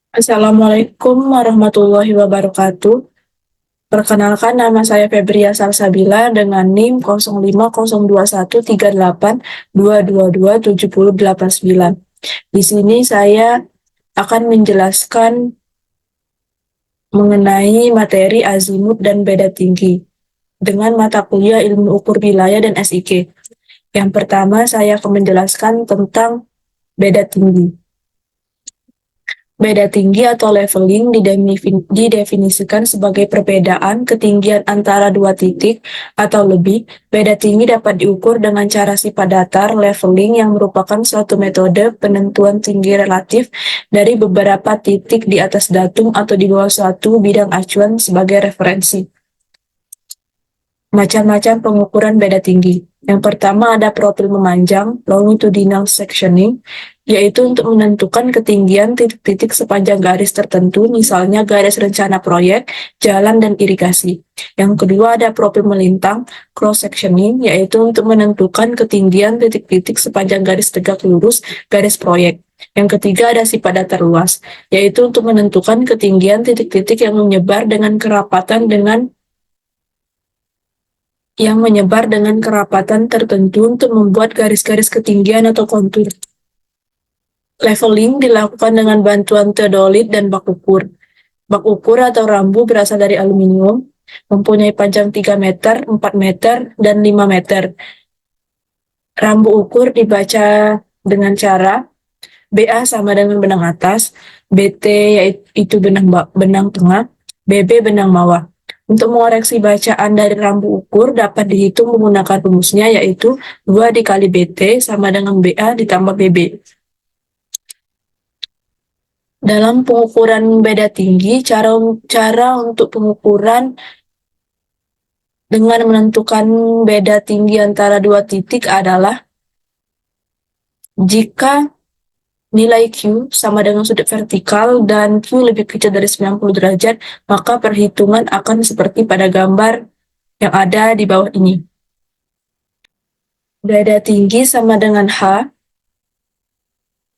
Assalamualaikum warahmatullahi wabarakatuh. Perkenalkan, nama saya Febria Salsabila dengan NIM 05021382227089. Di sini saya akan menjelaskan mengenai materi azimut dan beda tinggi dengan mata kuliah Ilmu Ukur Wilayah dan SIK. Yang pertama, saya akan menjelaskan tentang beda tinggi. Beda tinggi atau leveling didefinisikan sebagai perbedaan ketinggian antara dua titik atau lebih. Beda tinggi dapat diukur dengan cara sifat datar leveling yang merupakan suatu metode penentuan tinggi relatif dari beberapa titik di atas datum atau di bawah suatu bidang acuan sebagai referensi. Macam-macam pengukuran beda tinggi. Yang pertama ada profil memanjang, longitudinal sectioning, yaitu untuk menentukan ketinggian titik-titik sepanjang garis tertentu, misalnya garis rencana proyek, jalan, dan irigasi. Yang kedua ada profil melintang, cross-sectioning, yaitu untuk menentukan ketinggian titik-titik sepanjang garis tegak lurus, garis proyek. Yang ketiga ada sifat datar luas, yaitu untuk menentukan ketinggian titik-titik yang menyebar dengan kerapatan tertentu untuk membuat garis-garis ketinggian atau kontur. Leveling dilakukan dengan bantuan teodolit dan bak ukur. Bak ukur atau rambu berasal dari aluminium, mempunyai panjang 3 meter, 4 meter, dan 5 meter. Rambu ukur dibaca dengan cara BA sama dengan benang atas, BT yaitu benang tengah, BB benang bawah. Untuk mengoreksi bacaan dari rambu ukur dapat dihitung menggunakan rumusnya, yaitu 2 dikali BT sama dengan BA ditambah BB. Dalam pengukuran beda tinggi, cara untuk pengukuran dengan menentukan beda tinggi antara dua titik adalah jika nilai Q sama dengan sudut vertikal dan Q lebih kecil dari 90 derajat, maka perhitungan akan seperti pada gambar yang ada di bawah ini. Beda tinggi sama dengan H.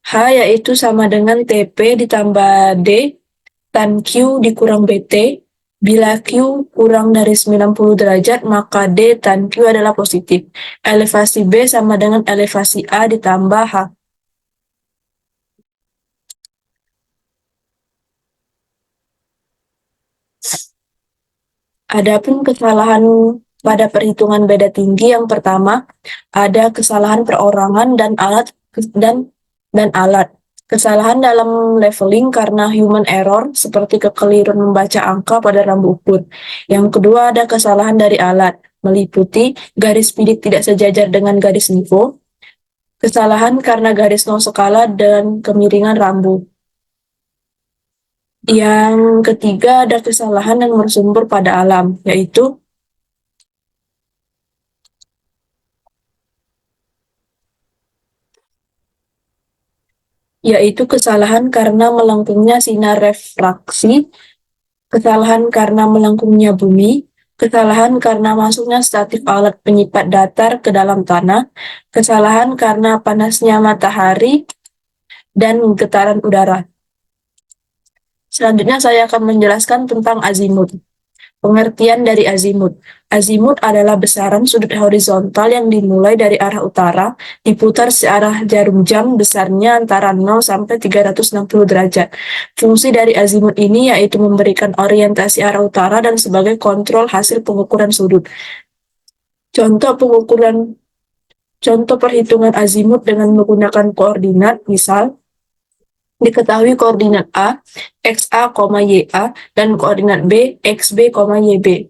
H yaitu sama dengan TP ditambah D tan Q dikurang BT. Bila Q kurang dari 90 derajat, maka D tan Q adalah positif. Elevasi B sama dengan elevasi A ditambah H. Adapun kesalahan pada perhitungan beda tinggi, yang pertama ada kesalahan perorangan dan alat. Kesalahan dalam leveling karena human error seperti kekeliruan membaca angka pada rambu ukur. Yang kedua ada kesalahan dari alat, meliputi garis bidik tidak sejajar dengan garis nivå, kesalahan karena garis nol skala dan kemiringan rambu. Yang ketiga ada kesalahan yang bersumber pada alam, yaitu kesalahan karena melengkungnya sinar refraksi, kesalahan karena melengkungnya bumi, kesalahan karena masuknya statif alat penyipat datar ke dalam tanah, kesalahan karena panasnya matahari, dan getaran udara. Selanjutnya saya akan menjelaskan tentang azimut. Pengertian dari azimut. Azimut adalah besaran sudut horizontal yang dimulai dari arah utara, diputar searah jarum jam besarnya antara 0 sampai 360 derajat. Fungsi dari azimut ini yaitu memberikan orientasi arah utara dan sebagai kontrol hasil pengukuran sudut. Contoh perhitungan azimut dengan menggunakan koordinat, misal diketahui koordinat A, XA, YA, dan koordinat B, XB, YB.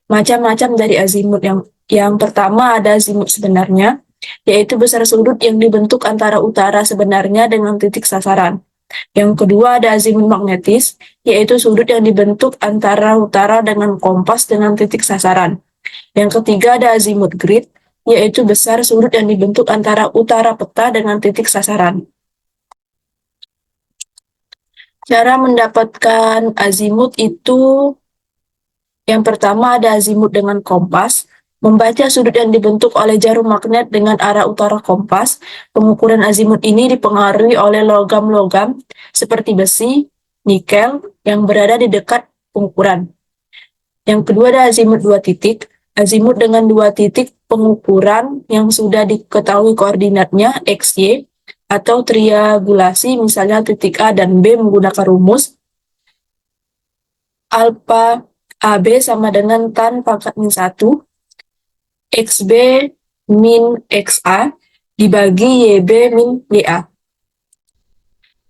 Macam-macam dari azimut. Yang pertama ada azimut sebenarnya, yaitu besar sudut yang dibentuk antara utara sebenarnya dengan titik sasaran. Yang kedua ada azimut magnetis, yaitu sudut yang dibentuk antara utara dengan kompas dengan titik sasaran. Yang ketiga ada azimut grid, yaitu besar sudut yang dibentuk antara utara peta dengan titik sasaran. Cara mendapatkan azimut itu, yang pertama ada azimut dengan kompas. Membaca sudut yang dibentuk oleh jarum magnet dengan arah utara kompas, pengukuran azimut ini dipengaruhi oleh logam-logam seperti besi, nikel yang berada di dekat pengukuran. Yang kedua ada azimut 2 titik. Azimut dengan 2 titik pengukuran yang sudah diketahui koordinatnya X, Y, atau triangulasi misalnya titik A dan B menggunakan rumus alfa AB sama dengan tan pangkat min 1 XB min XA dibagi YB min YA.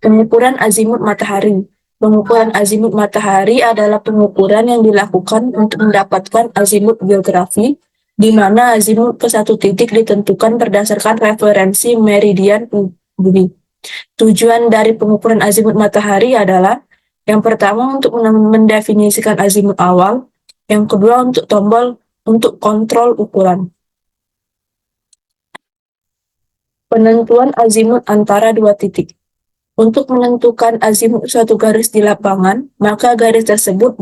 Pengukuran azimut matahari. Pengukuran azimut matahari adalah pengukuran yang dilakukan untuk mendapatkan azimut geografi, di mana azimut ke satu titik ditentukan berdasarkan referensi meridian bumi. Tujuan dari pengukuran azimut matahari adalah yang pertama untuk mendefinisikan azimut awal, yang kedua untuk tombol untuk kontrol ukuran. Penentuan azimut antara dua titik. Untuk menentukan azimut suatu garis di lapangan, maka garis tersebut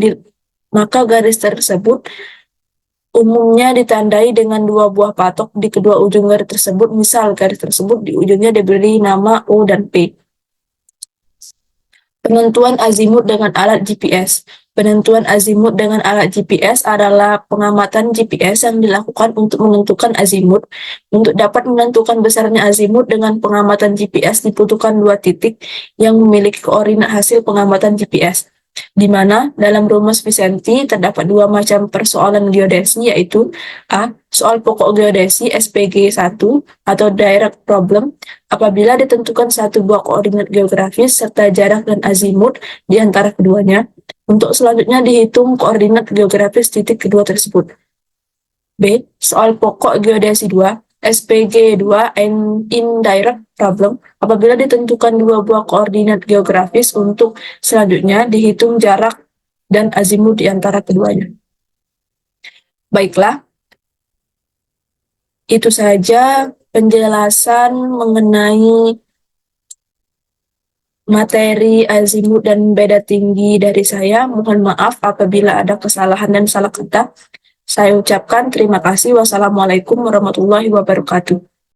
umumnya ditandai dengan dua buah patok di kedua ujung garis tersebut. Misal garis tersebut di ujungnya diberi nama O dan P. Penentuan azimut dengan alat GPS. Penentuan azimut dengan alat GPS adalah pengamatan GPS yang dilakukan untuk menentukan azimut. Untuk dapat menentukan besarnya azimut dengan pengamatan GPS dibutuhkan dua titik yang memiliki koordinat hasil pengamatan GPS. Di mana dalam rumus Vicenti terdapat dua macam persoalan geodesi, yaitu A. Soal pokok geodesi SPG 1 atau direct problem apabila ditentukan satu buah koordinat geografis serta jarak dan azimut di antara keduanya. Untuk selanjutnya dihitung koordinat geografis titik kedua tersebut. B. Soal pokok geodesi 2 SPG 2 and indirect problem apabila ditentukan dua buah koordinat geografis, untuk selanjutnya dihitung jarak dan azimut di antara keduanya. Baiklah, itu saja penjelasan mengenai materi azimut dan beda tinggi dari saya. Mohon maaf apabila ada kesalahan dan salah kata. Saya ucapkan terima kasih. Wassalamualaikum warahmatullahi wabarakatuh.